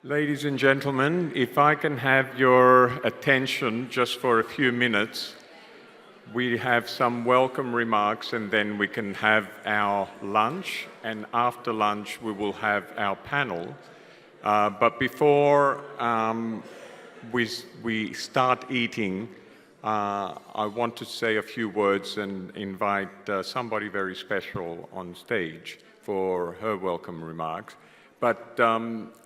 Ladies and gentlemen, if I can have your attention just for a few minutes, we have some welcome remarks and then we can have our lunch, and after lunch we will have our panel. But before we start eating, I want to say a few words and invite somebody very special on stage for her welcome remarks. But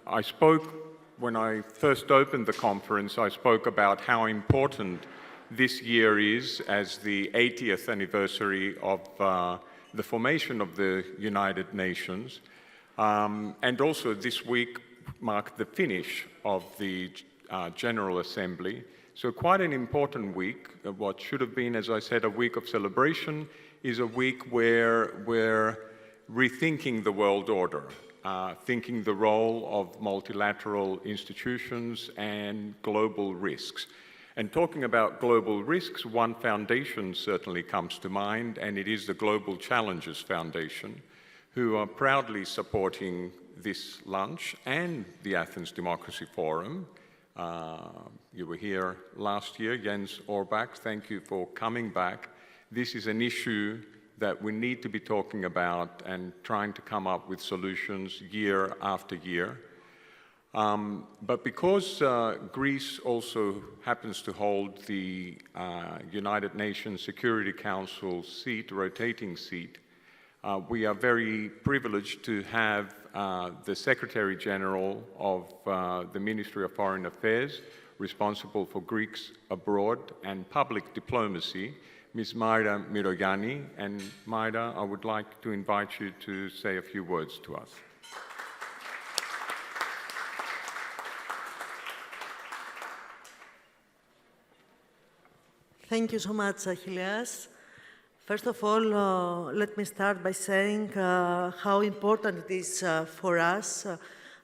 I spoke, when I first opened the conference, I spoke about how important this year is as the 80th anniversary of the formation of the United Nations. And also this week marked the finish of the General Assembly. So quite an important week. What should have been, as I said, a week of celebration is a week where we're rethinking the world order. Thinking the role of multilateral institutions and global risks. And talking about global risks, one foundation certainly comes to mind, and it is the Global Challenges Foundation, who are proudly supporting this lunch and the Athens Democracy Forum. You were here last year, Jens Orback, thank you for coming back. This is an issue that we need to be talking about and trying to come up with solutions year after year. But because Greece also happens to hold the United Nations Security Council seat, rotating seat, we are very privileged to have the Secretary General of the Ministry of Foreign Affairs, responsible for Greeks abroad and public diplomacy, Ms. Maira Myrogianni. And Maira, I would like to invite you to say a few words to us. Thank you so much, Achilles. First of all, let me start by saying how important it is for us,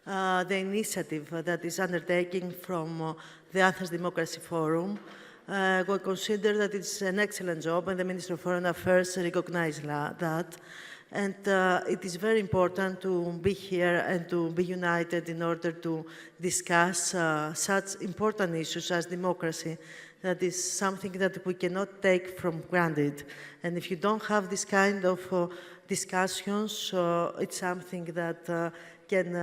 the initiative that is undertaken from the Athens Democracy Forum. We consider that it's an excellent job, and the Ministry of Foreign Affairs recognizes that. And it is very important to be here and to be united in order to discuss such important issues as democracy. That is something that we cannot take for granted. And if you don't have this kind of discussions, it's something that can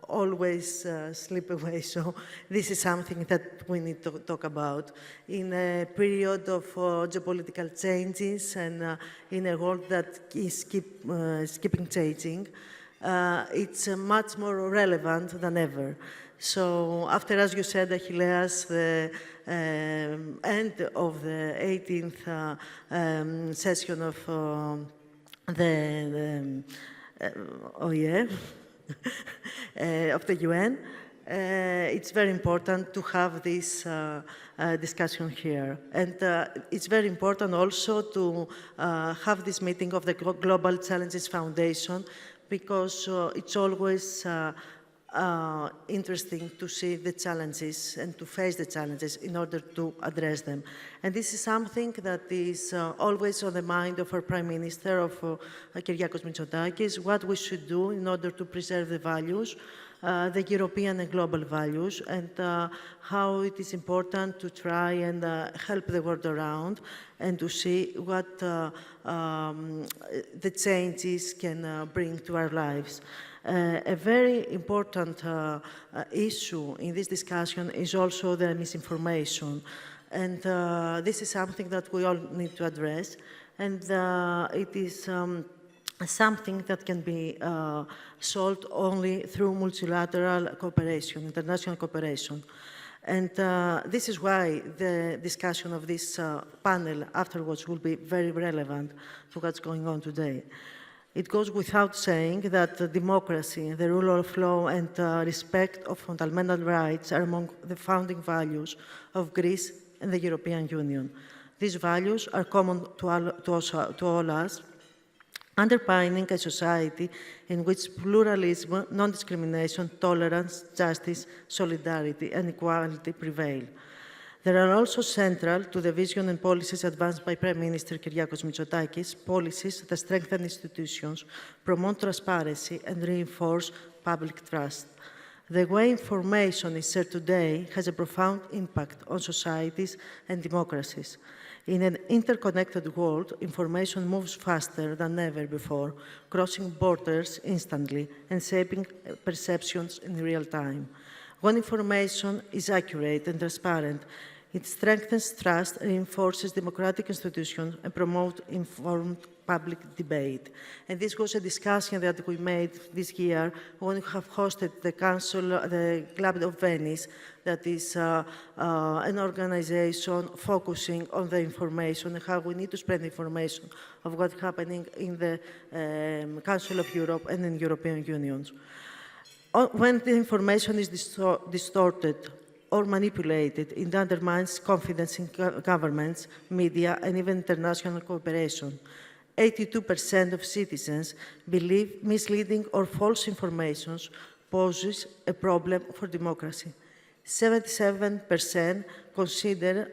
always slip away. So this is something that we need to talk about. In a period of geopolitical changes and in a world that is keeping changing, it's much more relevant than ever. So after, as you said, Achilles, the end of the 18th session of the OEA, of the UN, it's very important to have this discussion here. And it's very important also to have this meeting of the Global Challenges Foundation, because it's always interesting to see the challenges and to face the challenges in order to address them. And this is something that is always on the mind of our Prime Minister, of Kyriakos Mitsotakis, what we should do in order to preserve the values, the European and global values, and how it is important to try and help the world around and to see what the changes can bring to our lives. A very important issue in this discussion is also the misinformation. And this is something that we all need to address. And it is something that can be solved only through multilateral cooperation, international cooperation. And this is why the discussion of this panel afterwards will be very relevant to what's going on today. It goes without saying that democracy, the rule of law, and respect of fundamental rights are among the founding values of Greece and the European Union. These values are common to all us, underpinning a society in which pluralism, non-discrimination, tolerance, justice, solidarity, and equality prevail. They are also central to the vision and policies advanced by Prime Minister Kyriakos Mitsotakis, policies that strengthen institutions, promote transparency, and reinforce public trust. The way information is shared today has a profound impact on societies and democracies. In an interconnected world, information moves faster than ever before, crossing borders instantly and shaping perceptions in real time. When information is accurate and transparent, it strengthens trust, reinforces democratic institutions, and promotes informed public debate. And this was a discussion that we made this year when we have hosted the Club of Venice, that is an organization focusing on the information and how we need to spread information of what's happening in the Council of Europe and in European Union. When the information is distorted or manipulated, it undermines confidence in governments, media, and even international cooperation. 82% of citizens believe misleading or false information poses a problem for democracy. 77% consider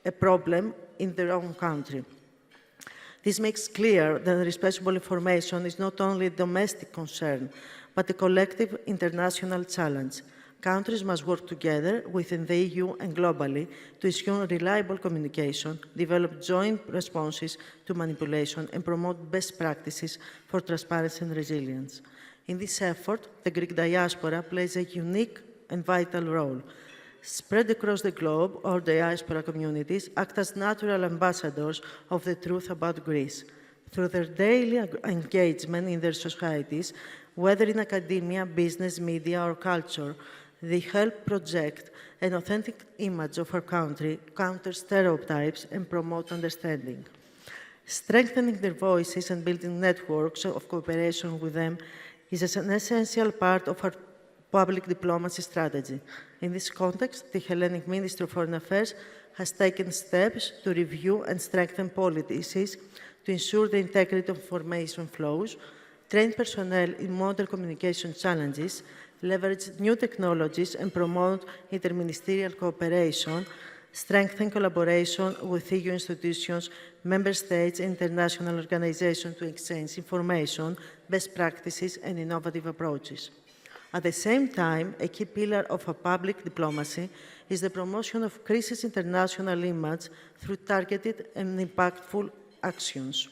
a problem in their own country. This makes clear that responsible information is not only a domestic concern, but a collective international challenge. Countries must work together within the EU and globally to ensure reliable communication, develop joint responses to manipulation, and promote best practices for transparency and resilience. In this effort, the Greek diaspora plays a unique and vital role. Spread across the globe, our diaspora communities act as natural ambassadors of the truth about Greece. Through their daily engagement in their societies, whether in academia, business, media, or culture, they help project an authentic image of our country, counter stereotypes, and promote understanding. Strengthening their voices and building networks of cooperation with them is an essential part of our public diplomacy strategy. In this context, the Hellenic Ministry of Foreign Affairs has taken steps to review and strengthen policies to ensure the integrity of information flows, train personnel in modern communication challenges, leverage new technologies, and promote interministerial cooperation, strengthen collaboration with EU institutions, member states, and international organizations to exchange information, best practices, and innovative approaches. At the same time, a key pillar of a public diplomacy is the promotion of Greece's international image through targeted and impactful actions.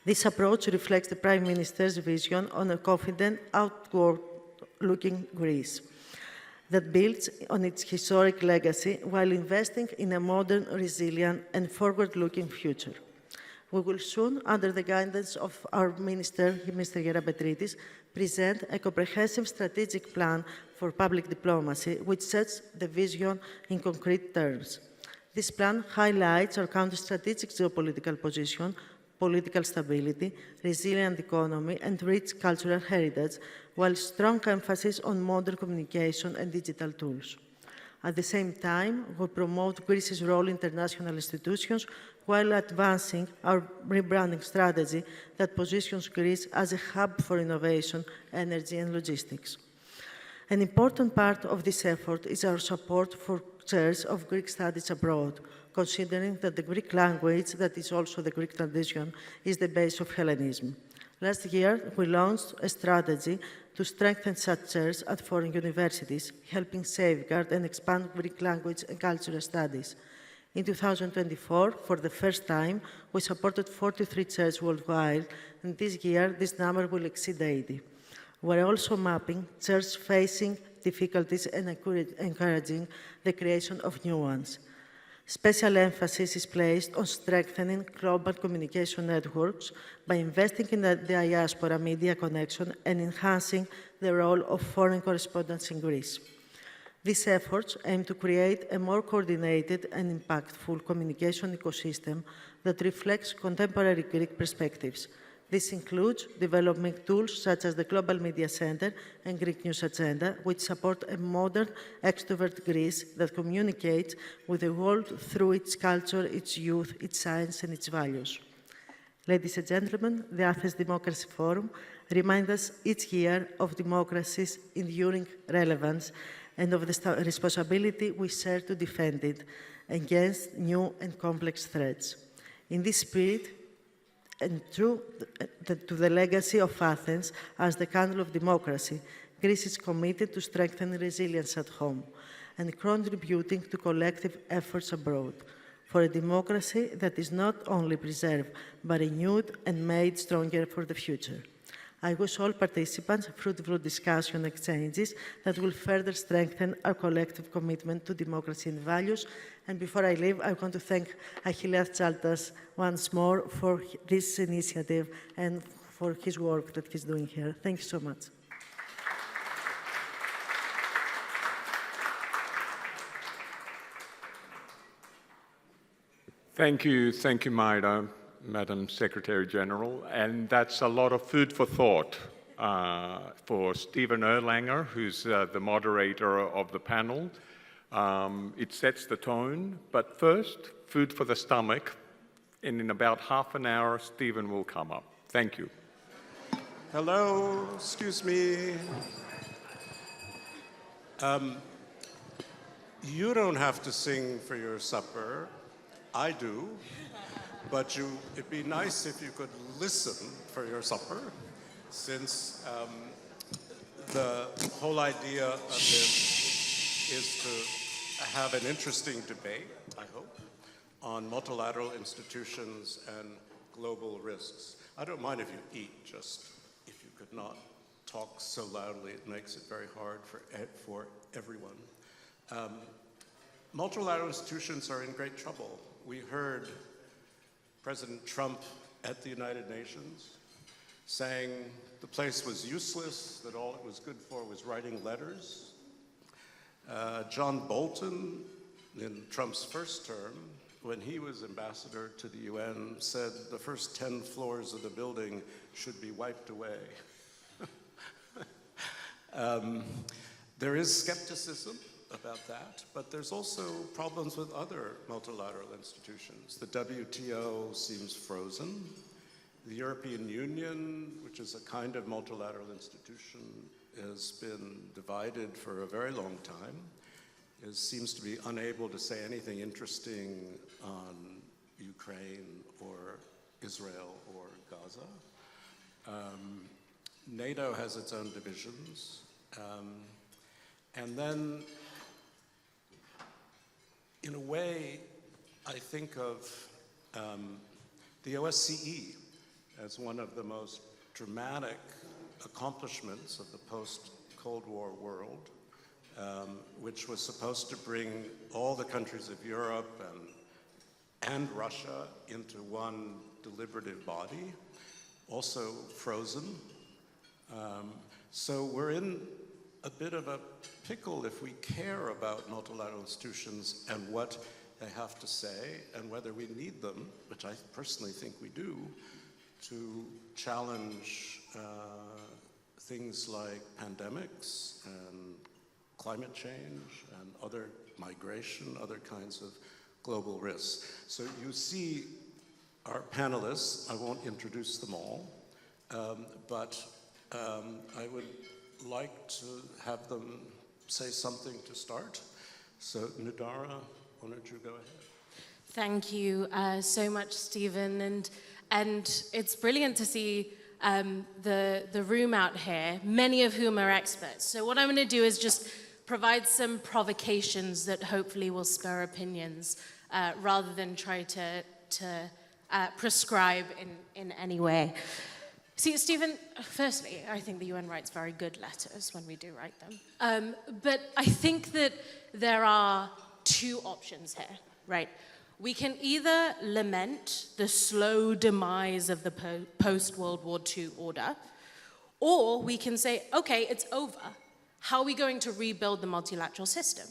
This approach reflects the Prime Minister's vision on a confident, outward-looking Greece that builds on its historic legacy while investing in a modern, resilient, and forward-looking future. We will soon, under the guidance of our Minister, Mr. Gerapetritis, present a comprehensive strategic plan for public diplomacy, which sets the vision in concrete terms. This plan highlights our country's strategic geopolitical position, political stability, resilient economy, and rich cultural heritage, while strong emphasis on modern communication and digital tools. At the same time, we promote Greece's role in international institutions while advancing our rebranding strategy that positions Greece as a hub for innovation, energy, and logistics. An important part of this effort is our support for chairs of Greek studies abroad, considering that the Greek language, that is also the Greek tradition, is the base of Hellenism. Last year, we launched a strategy to strengthen such chairs at foreign universities, helping safeguard and expand Greek language and cultural studies. In 2024, for the first time, we supported 43 chairs worldwide, and this year, this number will exceed 80. We're also mapping chairs facing difficulties and encouraging the creation of new ones. Special emphasis is placed on strengthening global communication networks by investing in the diaspora media connection and enhancing the role of foreign correspondents in Greece. These efforts aim to create a more coordinated and impactful communication ecosystem that reflects contemporary Greek perspectives. This includes developing tools such as the Global Media Center and Greek News Agenda, which support a modern, extrovert Greece that communicates with the world through its culture, its youth, its science, and its values. Ladies and gentlemen, the Athens Democracy Forum reminds us each year of democracy's enduring relevance and of the responsibility we share to defend it against new and complex threats. In this spirit, and true to the legacy of Athens as the candle of democracy, Greece is committed to strengthening resilience at home and contributing to collective efforts abroad for a democracy that is not only preserved, but renewed and made stronger for the future. I wish all participants fruitful discussion exchanges that will further strengthen our collective commitment to democracy and values. And before I leave, I want to thank Achilleas Chaltas once more for this initiative and for his work that he's doing here. Thank you so much. Thank you, Maira, Madam Secretary General. And that's a lot of food for thought for Stephen Erlanger, who's the moderator of the panel. It sets the tone, but first, food for the stomach. And in about half an hour, Stephen will come up. Thank you. Hello, excuse me. You don't have to sing for your supper. I do, but it'd be nice if you could listen for your supper, since the whole idea of this is to have an interesting debate, I hope, on multilateral institutions and global risks. I don't mind if you eat, just if you could not talk so loudly, it makes it very hard for everyone. Multilateral institutions are in great trouble. We heard President Trump at the United Nations saying the place was useless, that all it was good for was writing letters. John Bolton, in Trump's first term, when he was ambassador to the UN, said the first 10 floors of the building should be wiped away. There is skepticism about that, but there's also problems with other multilateral institutions. The WTO seems frozen. The European Union, which is a kind of multilateral institution, has been divided for a very long time. It seems to be unable to say anything interesting on Ukraine or Israel or Gaza. NATO has its own divisions. And then, in a way, I think of the OSCE as one of the most dramatic accomplishments of the post-Cold War world, which was supposed to bring all the countries of Europe and Russia into one deliberative body, also frozen. So we're in a bit of a pickle if we care about multilateral institutions and what they have to say and whether we need them, which I personally think we do, to challenge things like pandemics and climate change and other migration, other kinds of global risks. So you see our panelists. I won't introduce them all, but I would like to have them say something to start. So Nudhara, why don't you go ahead? Thank you so much, Stephen, and it's brilliant to see the room out here, many of whom are experts. So what I'm going to do is just provide some provocations that hopefully will spur opinions, rather than try to prescribe in any way. See, Stephen, firstly, I think the UN writes very good letters when we do write them. But I think that there are two options here, right? We can either lament the slow demise of the post-World War II order, or we can say, okay, it's over. How are we going to rebuild the multilateral system?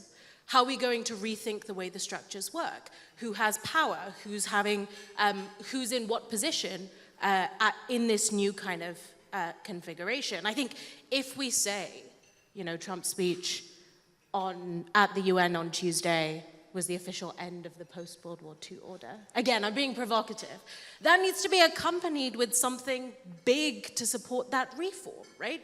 How are we going to rethink the way the structures work? Who has power? Who's in what position in this new kind of configuration? I think if we say, Trump's speech at the UN on Tuesday was the official end of the post-World War II order. Again, I'm being provocative. That needs to be accompanied with something big to support that reform, right?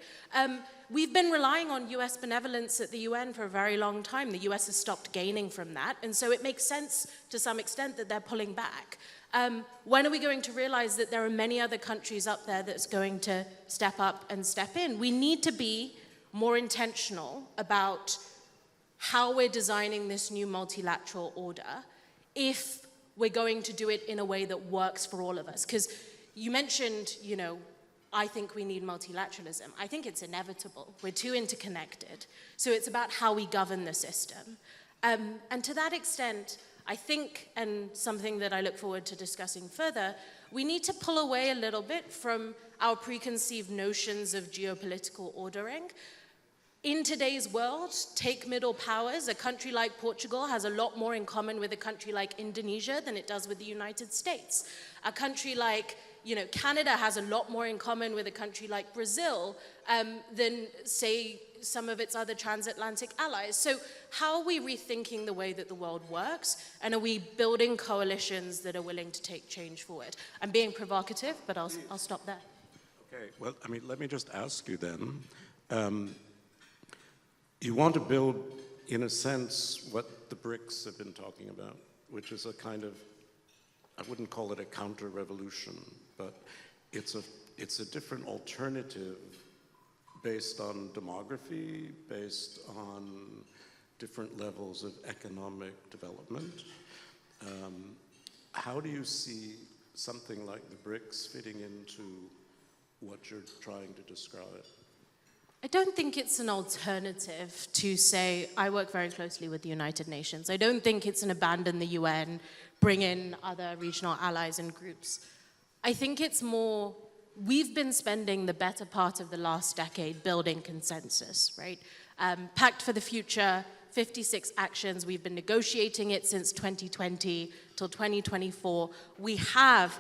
We've been relying on US benevolence at the UN for a very long time. The US has stopped gaining from that, and so it makes sense to some extent that they're pulling back. When are we going to realize that there are many other countries up there that's going to step up and step in? We need to be more intentional about how we're designing this new multilateral order if we're going to do it in a way that works for all of us. Because you mentioned, you know, I think we need multilateralism. I think it's inevitable. We're too interconnected. So it's about how we govern the system. And to that extent, I think, and something that I look forward to discussing further, we need to pull away a little bit from our preconceived notions of geopolitical ordering. In today's world, take middle powers. A country like Portugal has a lot more in common with a country like Indonesia than it does with the United States. A country like, you know, Canada has a lot more in common with a country like Brazil than, say, some of its other transatlantic allies. So how are we rethinking the way that the world works? And are we building coalitions that are willing to take change forward? I'm being provocative, but I'll stop there. Okay, well, I mean, let me just ask you then. You want to build, in a sense, what the BRICS have been talking about, which is a kind of, I wouldn't call it a counter-revolution, but it's a different alternative based on demography, based on different levels of economic development. How do you see something like the BRICS fitting into what you're trying to describe? I don't think it's an alternative to say, I work very closely with the United Nations. I don't think it's an abandon the UN, bring in other regional allies and groups. I think it's more, we've been spending the better part of the last decade building consensus, right? Pact for the Future, 56 actions. We've been negotiating it since 2020 till 2024. We have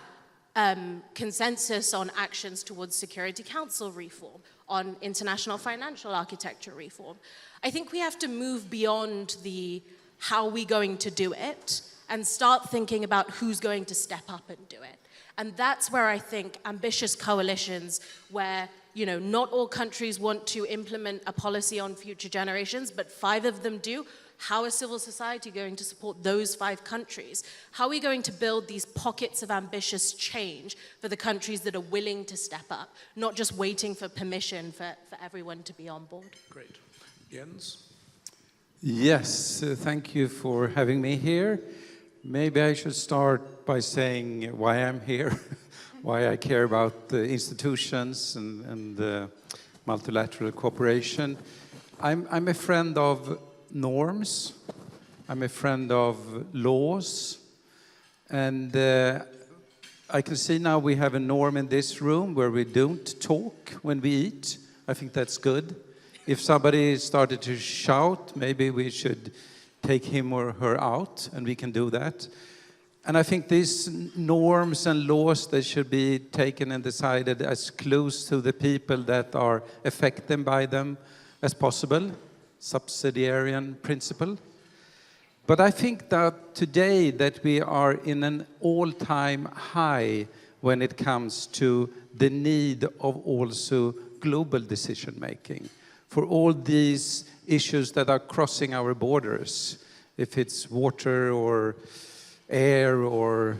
consensus on actions towards Security Council reform, on international financial architecture reform. I think we have to move beyond the how are we going to do it and start thinking about who's going to step up and do it. And that's where I think ambitious coalitions where, you know, not all countries want to implement a policy on future generations, but 5 of them do. How is civil society going to support those 5 countries? How are we going to build these pockets of ambitious change for the countries that are willing to step up, not just waiting for permission for everyone to be on board? Great. Jens? Yes, thank you for having me here. Maybe I should start by saying why I'm here, why I care about the institutions and multilateral cooperation. I'm a friend of norms, I'm a friend of laws, and I can see now we have a norm in this room where we don't talk when we eat. I think that's good. If somebody started to shout, maybe we should take him or her out, and we can do that. And I think these norms and laws, they should be taken and decided as close to the people that are affected by them as possible. Subsidiarian principle. But I think that today that we are in an all-time high when it comes to the need of also global decision-making for all these issues that are crossing our borders, if it's water or air or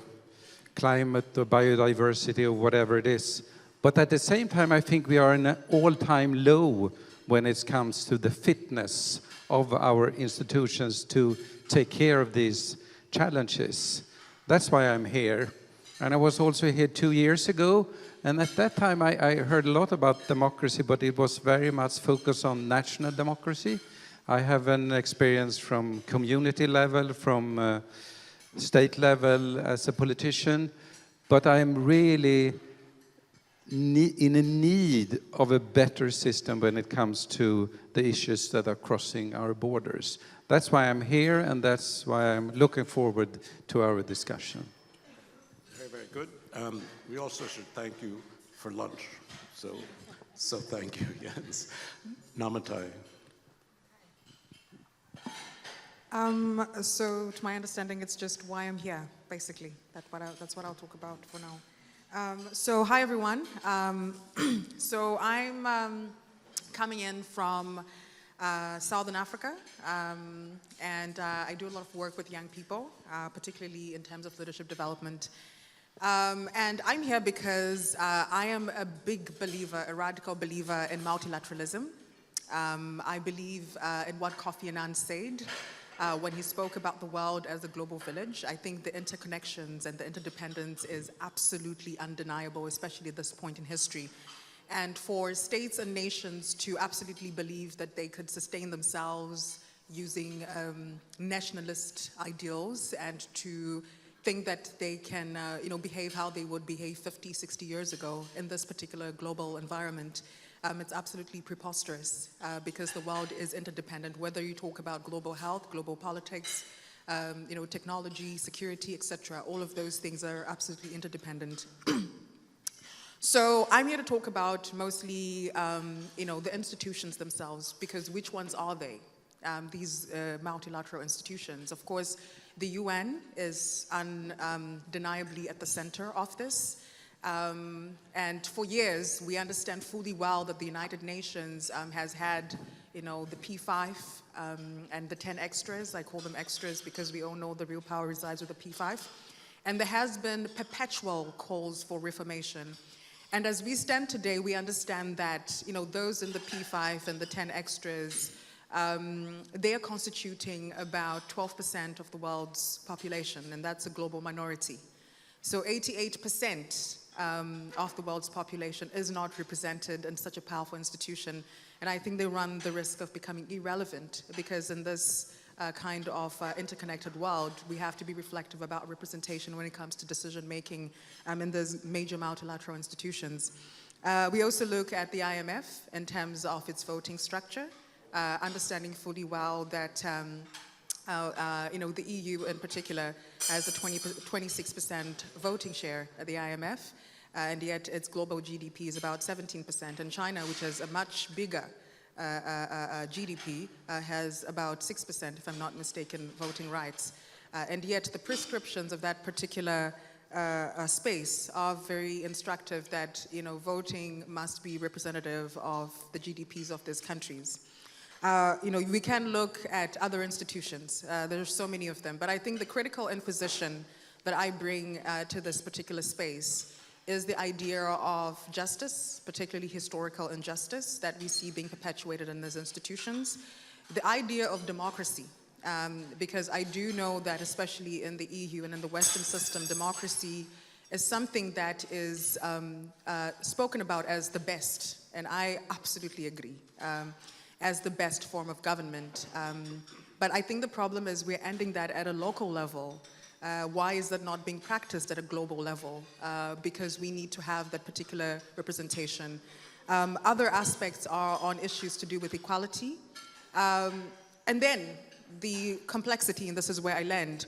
climate or biodiversity or whatever it is. But at the same time, I think we are in an all-time low when it comes to the fitness of our institutions to take care of these challenges. That's why I'm here. And I was also here 2 years ago, and at that time I heard a lot about democracy, but it was very much focused on national democracy. I have an experience from community level, from state level as a politician, but I'm really in a need of a better system when it comes to the issues that are crossing our borders. That's why I'm here, and that's why I'm looking forward to our discussion. Very, very good. We also should thank you for lunch. So thank you, Jens. Namatai. So to my understanding, it's just why I'm here, basically. That's what I'll talk about for now. So hi everyone. So I'm coming in from Southern Africa, and I do a lot of work with young people, particularly in terms of leadership development. And I'm here because I am a big believer, a radical believer in multilateralism. I believe in what Kofi Annan said when he spoke about the world as a global village. I think the interconnections and the interdependence is absolutely undeniable, especially at this point in history. And for states and nations to absolutely believe that they could sustain themselves using nationalist ideals and to think that they can behave how they would behave 50, 60 years ago in this particular global environment, it's absolutely preposterous because the world is interdependent, whether you talk about global health, global politics, technology, security, etc. All of those things are absolutely interdependent. So I'm here to talk about mostly, the institutions themselves, because which ones are they? These multilateral institutions. Of course, the UN is undeniably at the center of this. And for years, we understand fully well that the United Nations has had, the P5 and the 10 extras. I call them extras because we all know the real power resides with the P5. And there has been perpetual calls for reformation. And as we stand today, we understand that, those in the P5 and the 10 extras, they are constituting about 12% of the world's population, and that's a global minority. So 88% of the world's population is not represented in such a powerful institution, and I think they run the risk of becoming irrelevant because in this kind of interconnected world, we have to be reflective about representation when it comes to decision-making in those major multilateral institutions. We also look at the IMF in terms of its voting structure, understanding fully well that the EU in particular has a 26% voting share at the IMF, and yet its global GDP is about 17%. And China, which has a much bigger GDP, has about 6%, if I'm not mistaken, voting rights. And yet the prescriptions of that particular space are very instructive that, voting must be representative of the GDPs of these countries. We can look at other institutions. There's so many of them. But I think the critical imposition that I bring to this particular space is the idea of justice, particularly historical injustice that we see being perpetuated in these institutions. The idea of democracy, because I do know that especially in the EU and in the Western system, democracy is something that is spoken about as the best, and I absolutely agree. As the best form of government. But I think the problem is we're ending that at a local level. Why is that not being practiced at a global level? Because we need to have that particular representation. Other aspects are on issues to do with equality. And then the complexity, and this is where I land,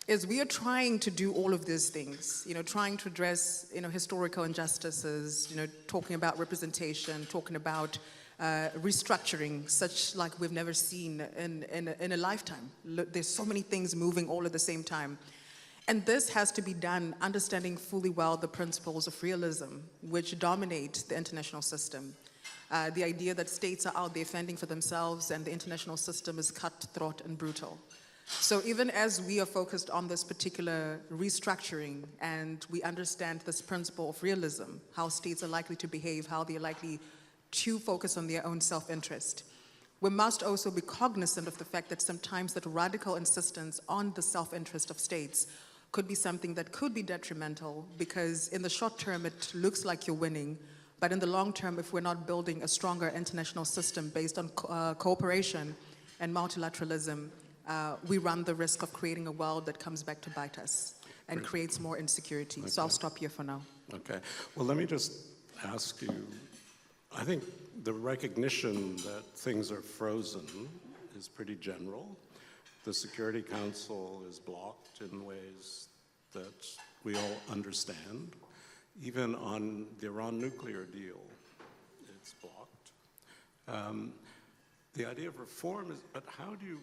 is we are trying to do all of these things, trying to address, historical injustices, talking about representation, talking about restructuring, such like we've never seen in a lifetime. There's so many things moving all at the same time. And this has to be done understanding fully well the principles of realism, which dominate the international system. The idea that states are out there fending for themselves and the international system is cutthroat and brutal. So even as we are focused on this particular restructuring and we understand this principle of realism, how states are likely to behave, how they are likely to focus on their own self-interest, we must also be cognizant of the fact that sometimes that radical insistence on the self-interest of states could be something that could be detrimental, because in the short term it looks like you're winning, but in the long term, if we're not building a stronger international system based on cooperation and multilateralism, we run the risk of creating a world that comes back to bite us and creates more insecurity. Okay. So I'll stop here for now. Okay. Well, let me just ask you, I think the recognition that things are frozen is pretty general. The Security Council is blocked in ways that we all understand. Even on the Iran nuclear deal, it's blocked. The idea of reform is, but how do you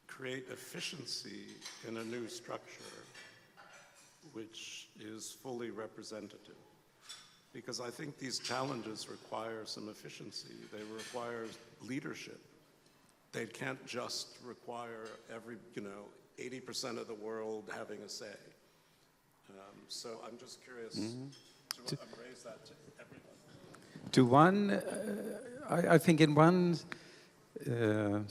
create efficiency in a new structure which is fully representative? Because I think these challenges require some efficiency. They require leadership. They can't just require every, 80% of the world having a say. So I'm just curious to raise that to everybody. To one, I think in one, to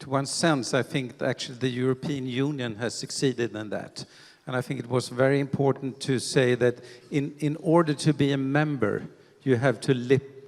one sense, I think actually the European Union has succeeded in that. And I think it was very important to say that in order to be a member, you have to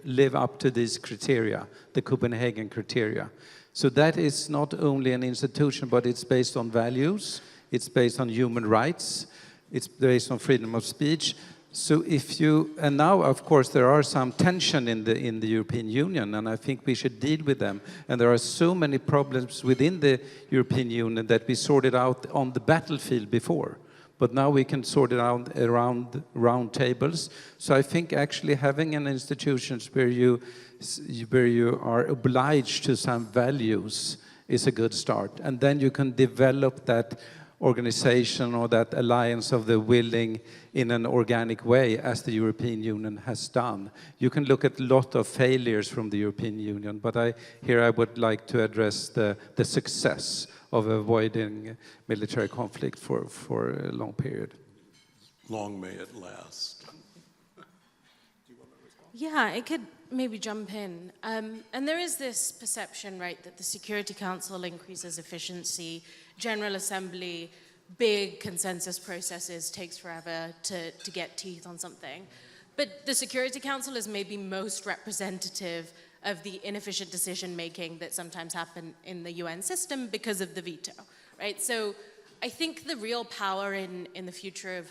live up to these criteria, the Copenhagen criteria. So that is not only an institution, but it's based on values, it's based on human rights, it's based on freedom of speech. So if you, and now of course there are some tension in the European Union, and I think we should deal with them. And there are so many problems within the European Union that we sorted out on the battlefield before. But now we can sort it out around round tables. So I think actually having an institution where you are obliged to some values is a good start. And then you can develop that organization or that alliance of the willing in an organic way, as the European Union has done. You can look at a lot of failures from the European Union, but here I would like to address the success of avoiding military conflict for a long period. Long may it last. Yeah, I could maybe jump in. And there is this perception, right, that the Security Council increases efficiency, General Assembly, big consensus processes, takes forever to get teeth on something. But the Security Council is maybe most representative of the inefficient decision-making that sometimes happen in the UN system because of the veto, right? So I think the real power in the future of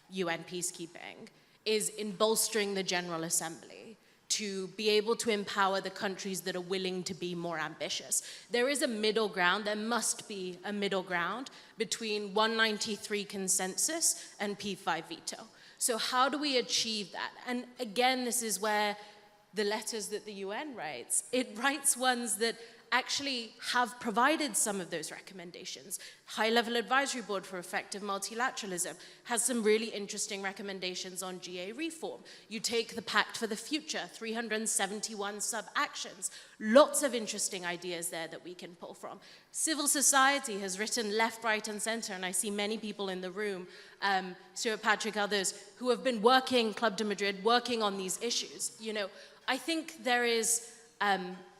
UN peacekeeping is in bolstering the General Assembly to be able to empower the countries that are willing to be more ambitious. There is a middle ground, there must be a middle ground between 193 consensus and P5 veto. So how do we achieve that? And again, this is where the letters that the UN writes, it writes ones that actually have provided some of those recommendations. High-level advisory board for effective multilateralism has some really interesting recommendations on GA reform. You take the Pact for the Future, 371 sub-actions, lots of interesting ideas there that we can pull from. Civil society has written left, right, and center, and I see many people in the room, Stuart Patrick, others, who have been working, Club de Madrid, working on these issues. You know, I think there is,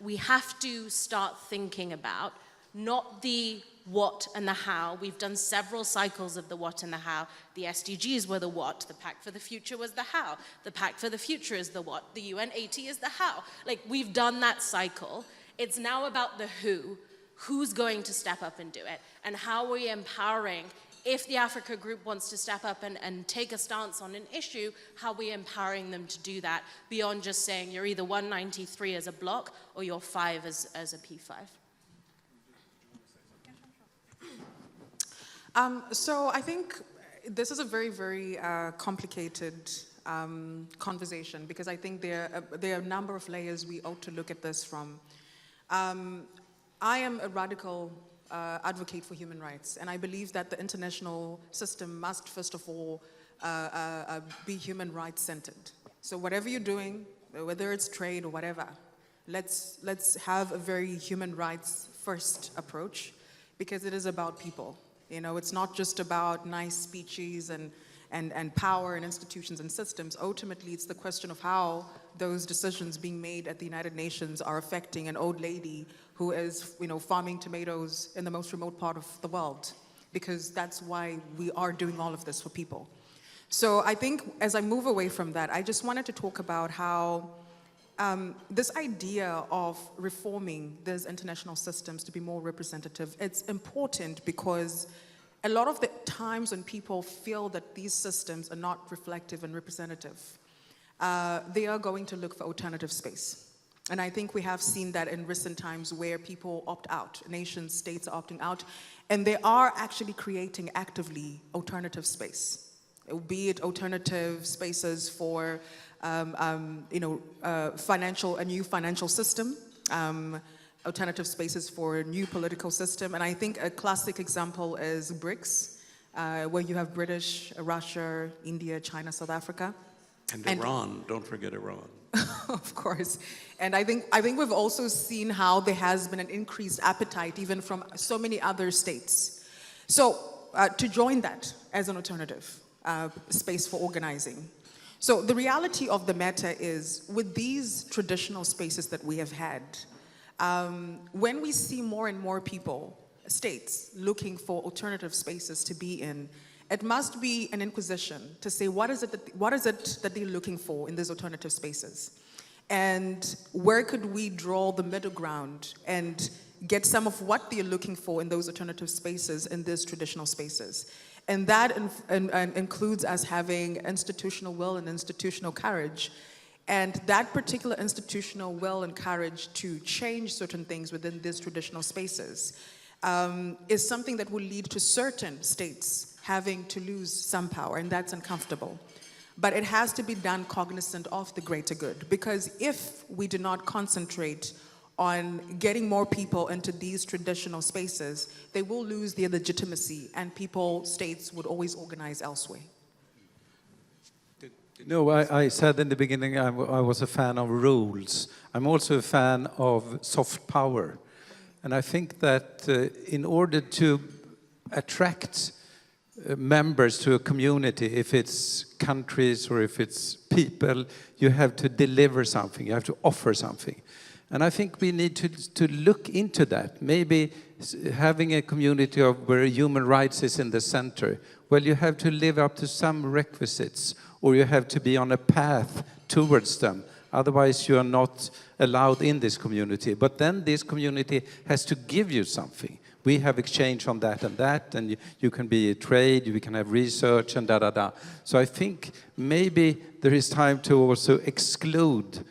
we have to start thinking about not the what and the how. We've done several cycles of the what and the how. The SDGs were the what, the Pact for the Future was the how, the Pact for the Future is the what, the UN 80 is the how. Like, we've done that cycle. It's now about the who. Who's going to step up and do it? And how are we empowering? If the Africa group wants to step up and take a stance on an issue, how are we empowering them to do that beyond just saying you're either 193 as a block or you're 5 as a P5? So I think this is a very, very complicated conversation, because I think there are a number of layers we ought to look at this from. I am a radical advocate for human rights, and I believe that the international system must first of all be human rights centered. So whatever you're doing, whether it's trade or whatever, let's have a very human rights first approach, because it is about people. You know, it's not just about nice speeches and power and institutions and systems. Ultimately, it's the question of how those decisions being made at the United Nations are affecting an old lady who is, you know, farming tomatoes in the most remote part of the world, because that's why we are doing all of this for people. So I think as I move away from that, I just wanted to talk about how this idea of reforming these international systems to be more representative, it's important because a lot of the times when people feel that these systems are not reflective and representative, they are going to look for alternative space. And I think we have seen that in recent times where people opt out, nations, states are opting out, and they are actually creating actively alternative space, be it alternative spaces for a new financial system, alternative spaces for a new political system. And I think a classic example is BRICS, where you have British, Russia, India, China, South Africa. And Iran, don't forget Iran. Of course. And I think we've also seen how there has been an increased appetite even from so many other states. So to join that as an alternative space for organizing. So the reality of the matter is, with these traditional spaces that we have had, when we see more and more people, states, looking for alternative spaces to be in, it must be an inquisition to say what is it that they're looking for in these alternative spaces, and where could we draw the middle ground and get some of what they're looking for in those alternative spaces in these traditional spaces. And that includes us having institutional will and institutional courage. And that particular institutional will and courage to change certain things within these traditional spaces is something that will lead to certain states having to lose some power, and that's uncomfortable. But it has to be done cognizant of the greater good, because if we do not concentrate on getting more people into these traditional spaces, they will lose their legitimacy, and states would always organize elsewhere. No, I said in the beginning I was a fan of rules. I'm also a fan of soft power. And I think that in order to attract members to a community, if it's countries or if it's people, you have to deliver something, you have to offer something. And I think we need to look into that. Maybe having a community where human rights is in the center. Well, you have to live up to some requisites, or you have to be on a path towards them. Otherwise, you are not allowed in this community. But then this community has to give you something. We have exchange on that, and you can be a trade, you can have research, and da-da-da. So I think maybe there is time to also exclude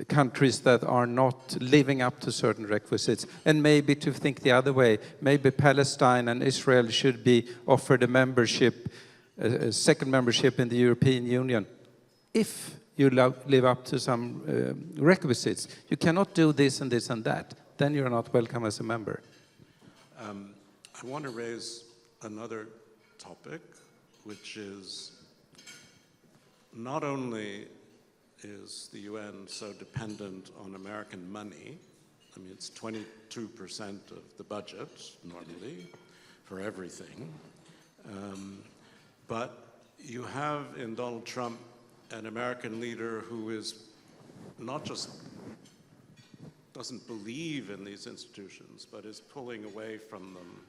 countries that are not living up to certain requisites, and maybe to think the other way. Maybe Palestine and Israel should be offered a membership, a second membership in the European Union. If you live up to some requisites, you cannot do this and this and that. Then you're not welcome as a member. I want to raise another topic, which is not only is the UN so dependent on American money. I mean, it's 22% of the budget, normally, for everything. But you have in Donald Trump an American leader who is not just doesn't believe in these institutions, but is pulling away from them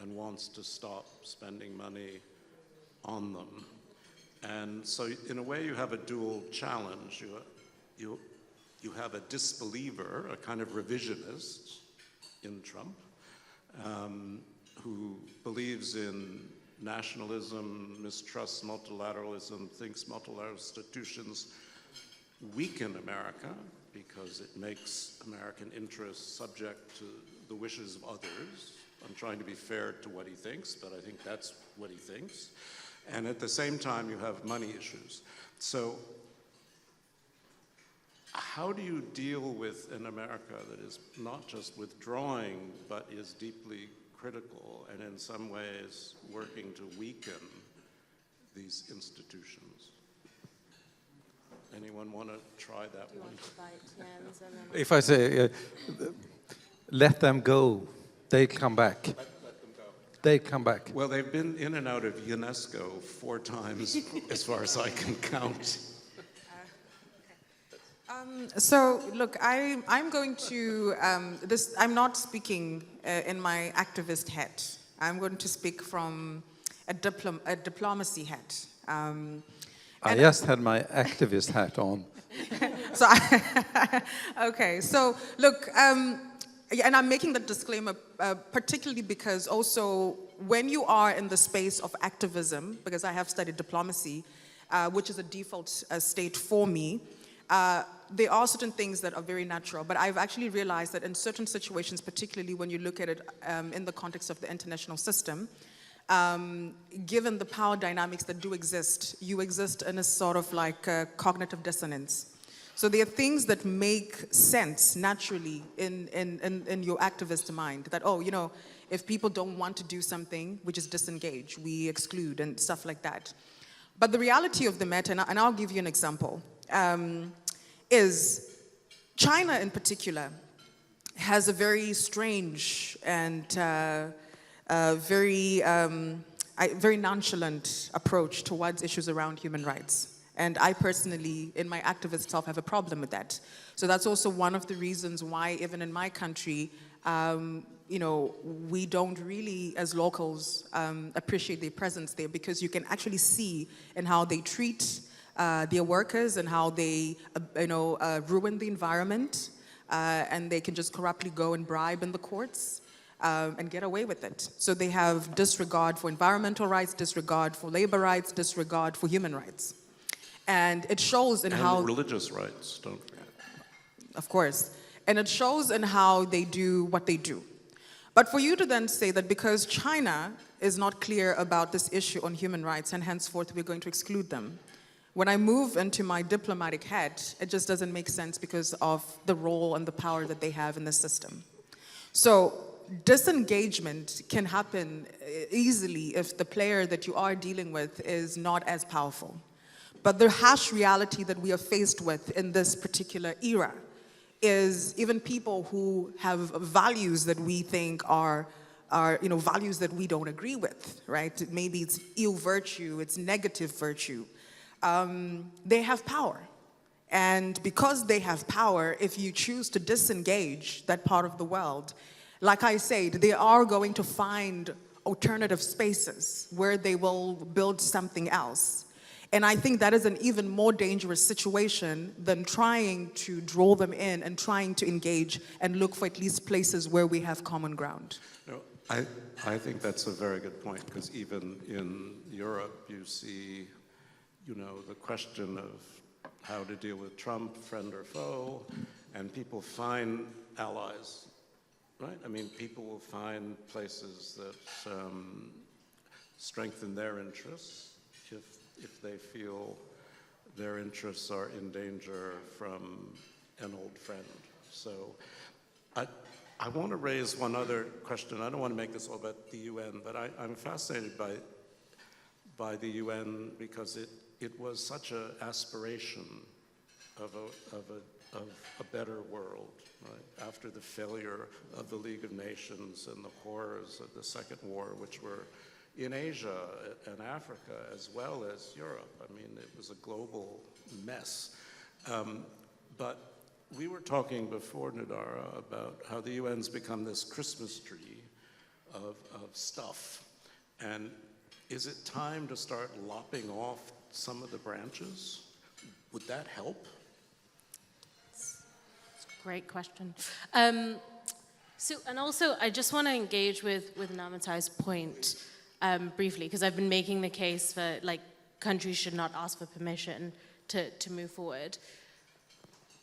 and wants to stop spending money on them. And so in a way you have a dual challenge. You have a disbeliever, a kind of revisionist in Trump, who believes in nationalism, mistrusts multilateralism, thinks multilateral institutions weaken America because it makes American interests subject to the wishes of others. I'm trying to be fair to what he thinks, but I think that's what he thinks. And at the same time, you have money issues. So how do you deal with an America that is not just withdrawing, but is deeply critical and in some ways working to weaken these institutions? Anyone want to try that one? If I say, let them go, they come back. Let them go. They come back. Well, they've been in and out of UNESCO 4 times, as far as I can count. So, look, I'm going to, I'm not speaking in my activist hat. I'm going to speak from a diplomacy hat. I just had my activist hat on. So, okay, so look, and I'm making that disclaimer particularly because also when you are in the space of activism, because I have studied diplomacy, which is a default state for me, there are certain things that are very natural, but I've actually realized that in certain situations, particularly when you look at it in the context of the international system, given the power dynamics that do exist, you exist in a sort of like cognitive dissonance. So there are things that make sense naturally in your activist mind that, oh, you know, if people don't want to do something, we just disengage, we exclude and stuff like that. But the reality of the matter, and I'll give you an example, is China in particular has a very strange and very nonchalant approach towards issues around human rights. And I personally, in my activist self, have a problem with that. So that's also one of the reasons why, even in my country, we don't really, as locals, appreciate their presence there, because you can actually see in how they treat their workers and how they, ruin the environment, and they can just corruptly go and bribe in the courts and get away with it. So they have disregard for environmental rights, disregard for labor rights, disregard for human rights. And it shows in how... religious rights, don't forget. Of course. And it shows in how they do what they do. But for you to then say that because China is not clear about this issue on human rights and henceforth we're going to exclude them, when I move into my diplomatic hat, it just doesn't make sense because of the role and the power that they have in the system. So disengagement can happen easily if the player that you are dealing with is not as powerful. But the harsh reality that we are faced with in this particular era is even people who have values that we think are values that we don't agree with, right? Maybe it's ill virtue, it's negative virtue. They have power. And because they have power, if you choose to disengage that part of the world, like I said, they are going to find alternative spaces where they will build something else. And I think that is an even more dangerous situation than trying to draw them in and trying to engage and look for at least places where we have common ground. No, I think that's a very good point, because even in Europe, you see, the question of how to deal with Trump, friend or foe, and people find allies, right? I mean, people will find places that strengthen their interests if they feel their interests are in danger from an old friend. So I want to raise one other question. I don't want to make this all about the UN, but I'm fascinated by the UN because it was such an aspiration of a better world, right? After the failure of the League of Nations and the horrors of the Second War, which were in Asia and Africa, as well as Europe. I mean, it was a global mess. But we were talking before, Nudhara, about how the UN's become this Christmas tree of stuff. And is it time to start lopping off some of the branches? Would that help? It's a great question. And also, I just want to engage with Namatai's point briefly, because I've been making the case for, countries should not ask for permission to move forward.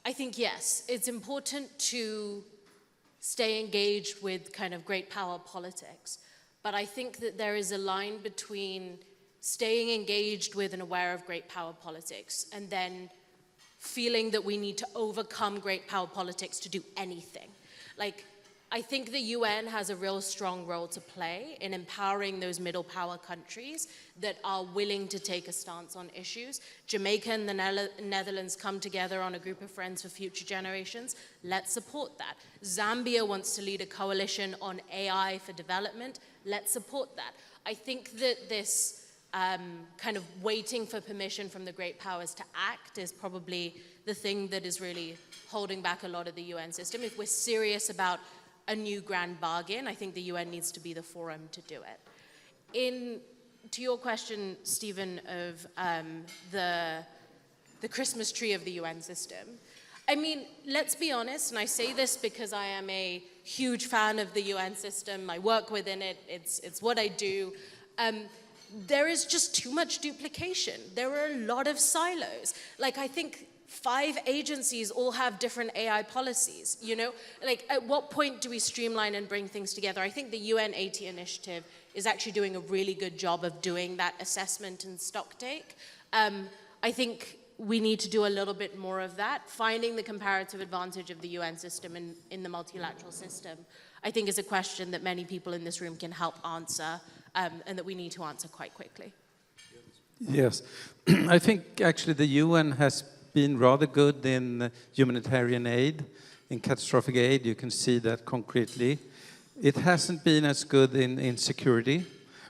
I think, yes, it's important to stay engaged with kind of great power politics, but I think that there is a line between staying engaged with and aware of great power politics and then feeling that we need to overcome great power politics to do anything. I think the UN has a real strong role to play in empowering those middle power countries that are willing to take a stance on issues. Jamaica and the Netherlands come together on a group of friends for future generations. Let's support that. Zambia wants to lead a coalition on AI for development. Let's support that. I think that this kind of waiting for permission from the great powers to act is probably the thing that is really holding back a lot of the UN system. If we're serious about a new grand bargain, I think the UN needs to be the forum to do it. To your question, Stephen, of the Christmas tree of the UN system, I mean, let's be honest, and I say this because I am a huge fan of the UN system. I work within it. It's what I do. There is just too much duplication. There are a lot of silos. I think 5 agencies all have different AI policies, at what point do we streamline and bring things together? I think the UN AT initiative is actually doing a really good job of doing that assessment and stock take. I think we need to do a little bit more of that. Finding the comparative advantage of the UN system in the multilateral system, I think, is a question that many people in this room can help answer, and that we need to answer quite quickly. Yes, I think actually the UN has been rather good in humanitarian aid, in catastrophic aid. You can see that concretely. It hasn't been as good in security.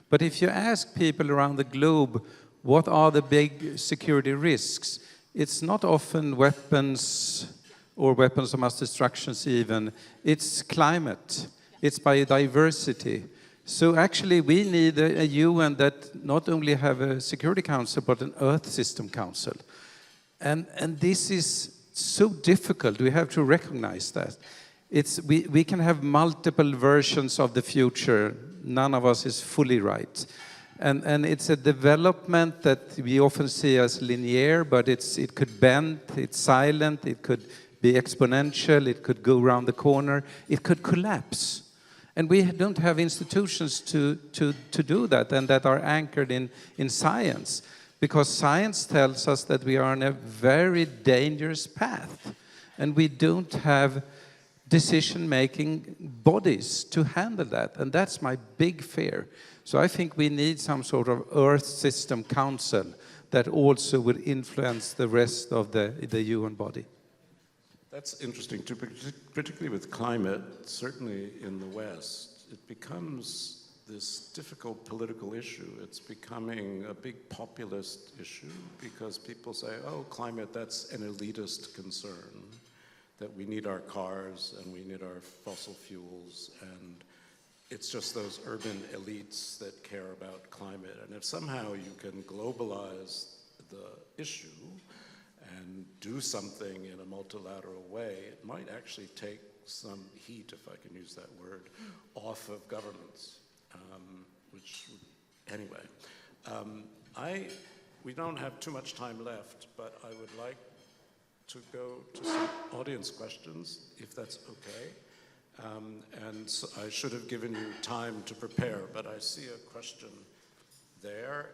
But if you ask people around the globe what are the big security risks? It's not often weapons or weapons of mass destruction even. It's climate, it's biodiversity. So actually we need a UN that not only have a Security Council, but an Earth System Council. And this is so difficult, we have to recognize that. We can have multiple versions of the future, none of us is fully right. And it's a development that we often see as linear, but it could bend, it's silent, it could be exponential, it could go around the corner, it could collapse. And we don't have institutions to do that and that are anchored in science. Because science tells us that we are on a very dangerous path. And we don't have decision-making bodies to handle that. And that's my big fear. So I think we need some sort of Earth System Council that also will influence the rest of the UN body. That's interesting too, particularly with climate, certainly in the West. It becomes this difficult political issue. It's becoming a big populist issue because people say, oh, climate, that's an elitist concern, that we need our cars and we need our fossil fuels, and it's just those urban elites that care about climate. And if somehow you can globalize the issue and do something in a multilateral way, it might actually take some heat, if I can use that word, off of governments. Anyway, we don't have too much time left, but I would like to go to some audience questions, if that's okay. And so I should have given you time to prepare, but I see a question there.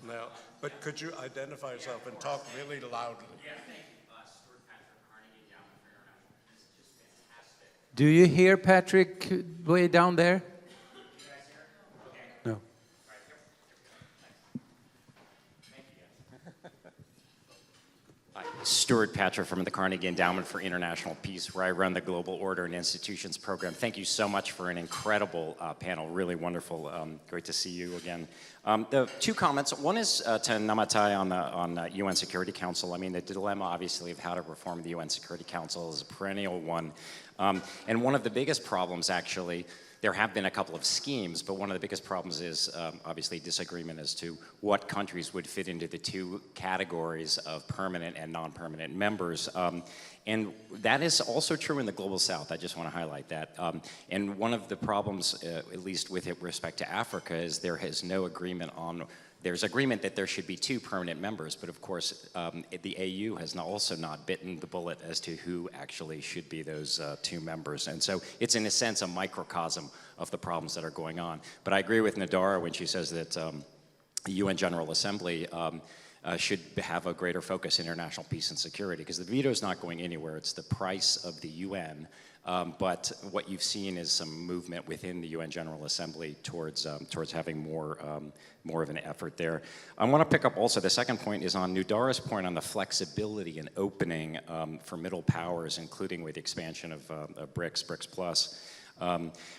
No, but could you identify yourself and talk really loudly? Yeah, thank you. Stuart Patrick, Carnegie Endowment for International. This is just fantastic. Do you hear Patrick way down there? You guys hear? Okay. No. Right here. Thank you. Hi, Stuart Patrick from the Carnegie Endowment for International Peace, where I run the Global Order and Institutions program. Thank you so much for an incredible panel, really wonderful. Great to see you again. The two comments, one is to Namatai on the UN Security Council. I mean, the dilemma, obviously, of how to reform the UN Security Council is a perennial one. And one of the biggest problems, actually, there have been a couple of schemes, but one of the biggest problems is obviously disagreement as to what countries would fit into the two categories of permanent and non-permanent members. And that is also true in the Global South. I just want to highlight that. And one of the problems, at least with respect to Africa, is there is no agreement on, there's agreement that there should be two permanent members, but of course the AU has also not bitten the bullet as to who actually should be those two members. And so it's in a sense a microcosm of the problems that are going on. But I agree with Nudhara when she says that the UN General Assembly should have a greater focus in international peace and security, because the veto is not going anywhere. It's the price of the UN. But what you've seen is some movement within the UN General Assembly towards having more of an effort there. I want to pick up also, the second point is on Nudhara's point on the flexibility and opening for middle powers, including with the expansion of BRICS Plus.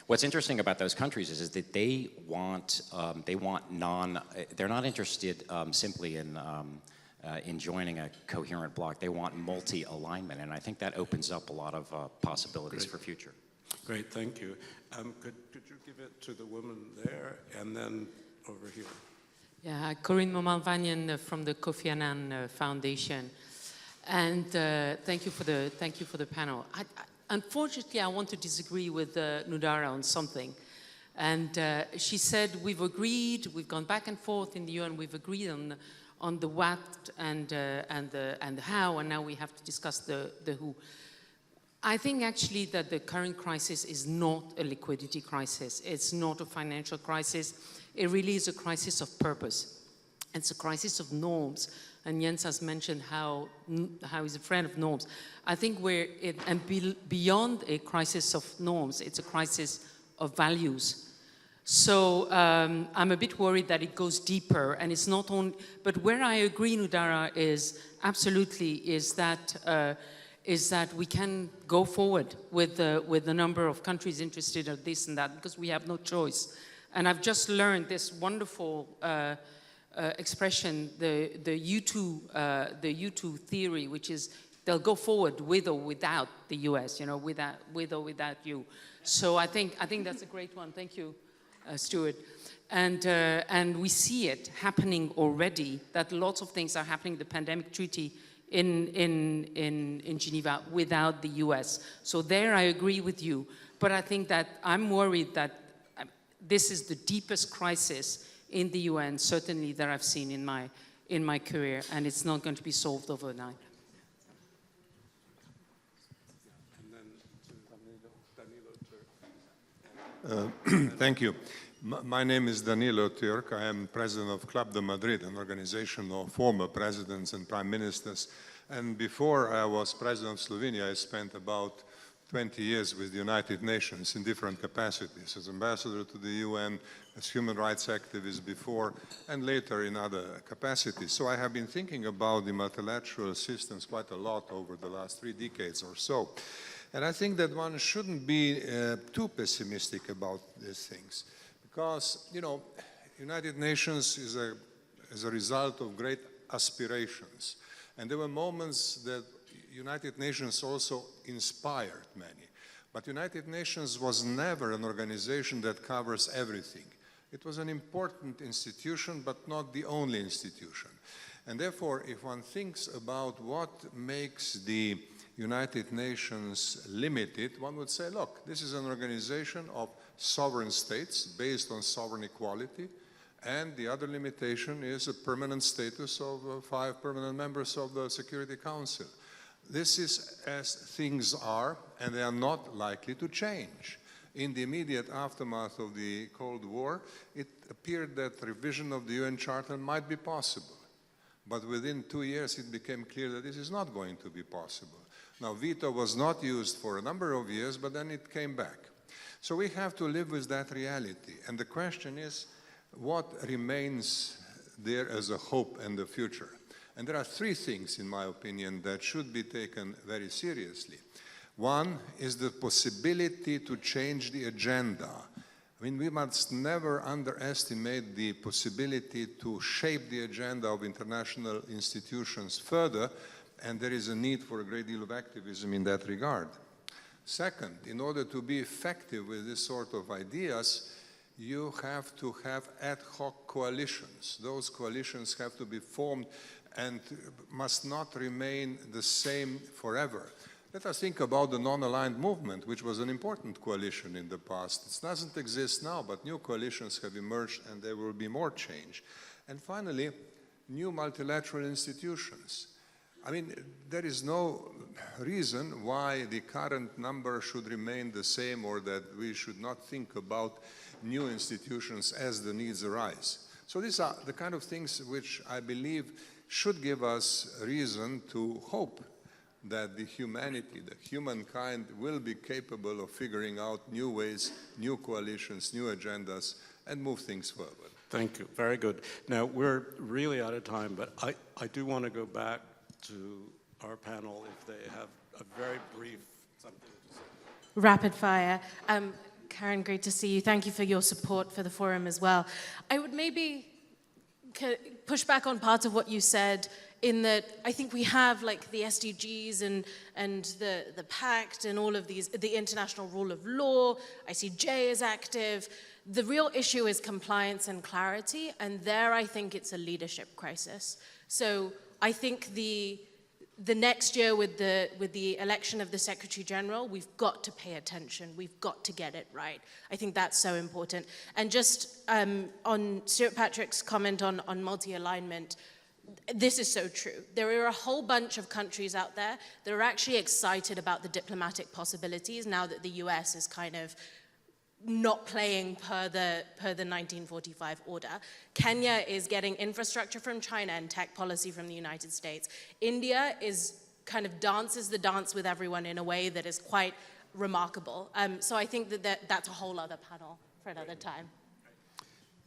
What's interesting about those countries is that they're not interested simply in joining a coherent bloc. They want multi-alignment, and I think that opens up a lot of possibilities for future. Great, thank you. Could you give it to the woman there, and then over here? Yeah, Corinne Momalvanyan from the Kofi Annan Foundation, and thank you for the panel. Unfortunately, I want to disagree with Nudhara on something. And she said, we've gone back and forth in the UN, we've agreed on the what and the how, and now we have to discuss the who. I think actually that the current crisis is not a liquidity crisis. It's not a financial crisis. It really is a crisis of purpose. It's a crisis of norms. And Jens has mentioned how he's a friend of norms. I think beyond a crisis of norms, it's a crisis of values. So I'm a bit worried that it goes deeper, and it's not only, but where I agree, Nudhara, is that we can go forward with the number of countries interested in this and that, because we have no choice. And I've just learned this wonderful expression, the U2 theory, which is they'll go forward with or without the US, you know, with or without you. So I think that's a great one. Thank you, Stuart. And we see it happening already, that lots of things are happening. The pandemic treaty in Geneva without the US. So there I agree with you. But I think that I'm worried that this is the deepest crisis in the UN, certainly that I've seen in my career, and it's not going to be solved overnight. Thank you. My name is Danilo Turk. I am president of Club de Madrid, an organization of former presidents and prime ministers. And before I was president of Slovenia, I spent about 20 years with the United Nations in different capacities, as ambassador to the UN, as human rights activist before, and later in other capacities. So I have been thinking about the multilateral systems quite a lot over the last 3 decades or so. And I think that one shouldn't be too pessimistic about these things. Because, you know, United Nations is a result of great aspirations. And there were moments that United Nations also inspired many. But United Nations was never an organization that covers everything. It was an important institution, but not the only institution. And therefore, if one thinks about what makes the United Nations limited, one would say, look, this is an organization of sovereign states based on sovereign equality, and the other limitation is a permanent status of 5 permanent members of the Security Council. This is as things are, and they are not likely to change. In the immediate aftermath of the Cold War, it appeared that revision of the UN Charter might be possible. But within 2 years, it became clear that this is not going to be possible. Now, veto was not used for a number of years, but then it came back. So we have to live with that reality. And the question is, what remains there as a hope and the future? And there are 3 things, in my opinion, that should be taken very seriously. One is the possibility to change the agenda. I mean, we must never underestimate the possibility to shape the agenda of international institutions further, and there is a need for a great deal of activism in that regard. Second, in order to be effective with this sort of ideas, you have to have ad hoc coalitions. Those coalitions have to be formed and must not remain the same forever. Let us think about the non-aligned movement, which was an important coalition in the past. It doesn't exist now, but new coalitions have emerged and there will be more change. And finally, new multilateral institutions. I mean, there is no reason why the current number should remain the same or that we should not think about new institutions as the needs arise. So these are the kind of things which I believe should give us reason to hope that the humanity, the humankind will be capable of figuring out new ways, new coalitions, new agendas, and move things forward. Thank you. Very good. Now, we're really out of time, but I do want to go back to our panel if they have a very brief something to say. Rapid fire. Karen, great to see you. Thank you for your support for the forum as well. I would maybe push back on part of what you said in that I think we have like the SDGs and the pact and all of these, the international rule of law, ICJ is active. The real issue is compliance and clarity, and there I think it's a leadership crisis. So I think the next year with the election of the Secretary General, we've got to pay attention. We've got to get it right. I think that's so important. And just on Stuart Patrick's comment on multi-alignment, this is so true. There are a whole bunch of countries out there that are actually excited about the diplomatic possibilities now that the US is kind of not playing per the 1945 order. Kenya is getting infrastructure from China and tech policy from the United States. India is kind of dances the dance with everyone in a way that is quite remarkable. So I think that's a whole other panel for another time.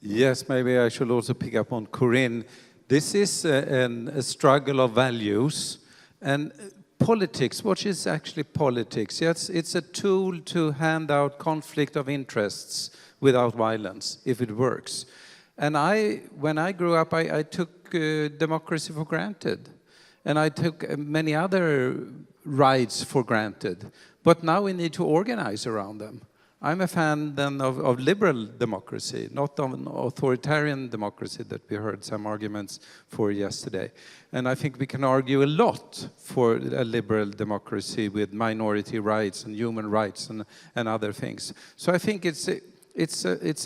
Yes, maybe I should also pick up on Corinne. This is a struggle of values, and politics, what is actually politics? Yes, it's a tool to hand out conflict of interests without violence if it works. And when I grew up, I took democracy for granted. And I took many other rights for granted. But now we need to organize around them. I'm a fan then of liberal democracy, not of an authoritarian democracy that we heard some arguments for yesterday. And I think we can argue a lot for a liberal democracy with minority rights and human rights and other things. So I think it's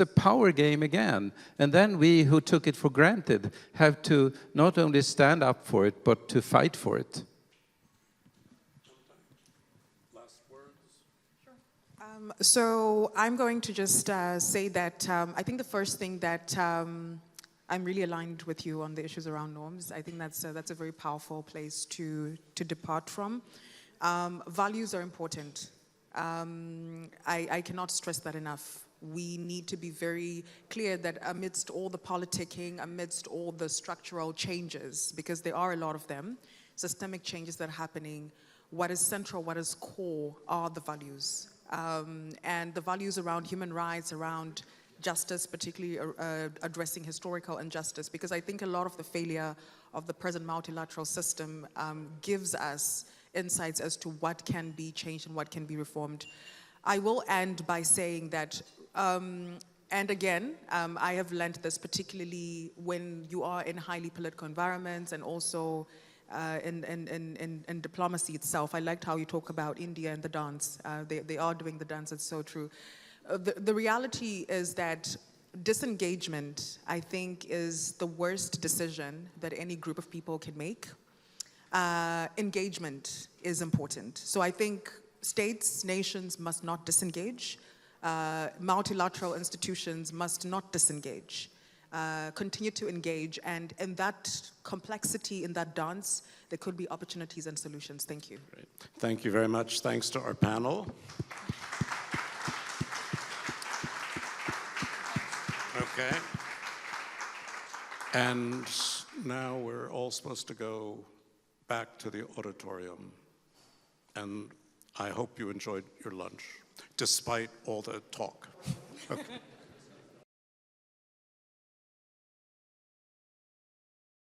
a power game again. And then we who took it for granted have to not only stand up for it, but to fight for it. So I'm going to just say that I think the first thing that I'm really aligned with you on the issues around norms. I think that's a very powerful place to depart from. Values are important. I cannot stress that enough. We need to be very clear that amidst all the politicking, amidst all the structural changes, because there are a lot of them, systemic changes that are happening, what is central, what is core are the values. And the values around human rights, around justice, particularly addressing historical injustice, because I think a lot of the failure of the present multilateral system gives us insights as to what can be changed and what can be reformed. I will end by saying that, and again, I have learned this particularly when you are in highly political environments and also in diplomacy itself. I liked how you talk about India and the dance. They are doing the dance, it's so true. The reality is that disengagement, I think, is the worst decision that any group of people can make. Engagement is important. So I think states, nations must not disengage. Multilateral institutions must not disengage. Continue to engage, and in that complexity, in that dance, there could be opportunities and solutions. Thank you. Great. Thank you very much. Thanks to our panel. Okay. And now we're all supposed to go back to the auditorium, and I hope you enjoyed your lunch, despite all the talk. Okay.